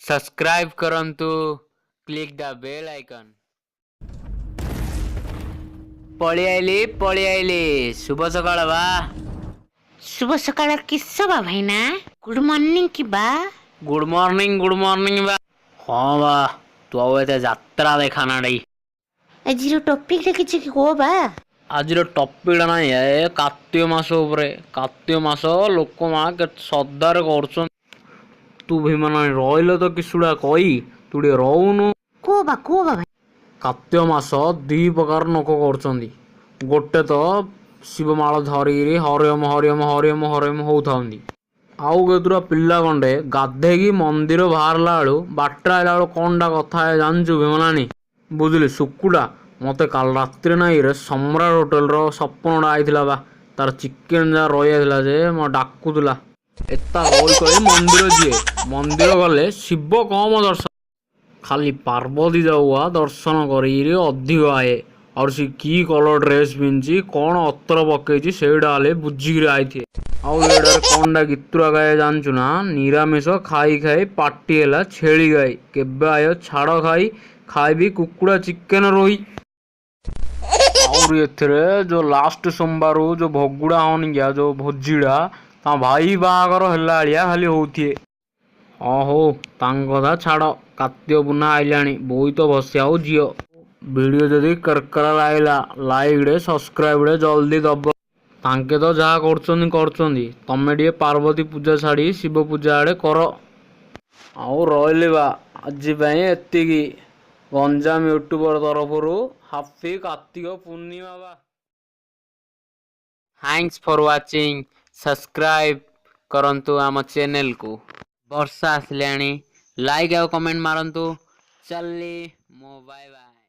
Subscribe करंतु click the bell icon. पळी आइली शुभ सकाळ बा। शुभ सकाळ किस्सा बा भाईना गुड मॉर्निंग की बा। गुड मॉर्निंग बा। हाँ बा तू आउ एते यात्रा देखा ना डई। ଆଜିର ଟପିକଟା କିଛି କୁହ ବା। आज टपिक ना ये कार्तिक मास उपरे। कार्तिक मास लोक माँ केते श्रद्धार करछन। तू भी माने रहिलो तो किसुडा कई तू टे रहउनु। କୁହ ବା ଭାଇ। कार्तिक मास दी प्रकार लोक करछन्ती। गोटे तो शिवमाଳ धरिकी हरिओम हरिओम हरिओम हरिओम होउथांती। आउ केतुरा पिल्ला खंडे गाधेकी मंदिर बाहरला बेलू बाटर आइला बेलू कौनटा कथा है जानचु भीमलानी बुझिली सुकुटा मते काल रात्रि नाई रे सम्राट होटल रो सपनटा आइथिला बा। तार चिकेन जा रही आइथिला जे म डाकुतला एता कई कई मंदिर जिए मंदिर गले शिव कम दर्शन खाली पार्वती जाऊआ दर्शन करी अधिक आए और सी की कलर ड्रेस पिंधि कौन अतर पकई सेटा बुझिकी आई कौनटा गीतुरा गाए जानचु ना निरामिष खाई खाई पार्टी है छेली गाई केबे आय छाड़ खाई खाइबी कुकुड़ा चिकेन रोही और एथिरे जो लास्ट सोमवार जो भगुड़ा हन गया जो भोजीड़ा ता भाई बागर है खाली होती हो कथा छाड़ कार्तिक पूर्णा आइलाणी बोई तो बसिया झील वीडियो जदि करकरा लागला लाइक डे सब्सक्राइब डे जल्दी दब तांके तो जहाँ करछन्ती तमे टे पार्वती पूजा छाड़ी शिव पूजा आड़े कर आउ रही बा आज एतिकी गंजाम यूट्यूबर तरफ हापी कार्तिक पूर्णिमा बा। थैंक्स फॉर वाचिंग सब्सक्राइब करंतु आम चैनल को। वर्षा आसलाणी लाइक और कमेंट मारंतु। चली मो बाय बाय।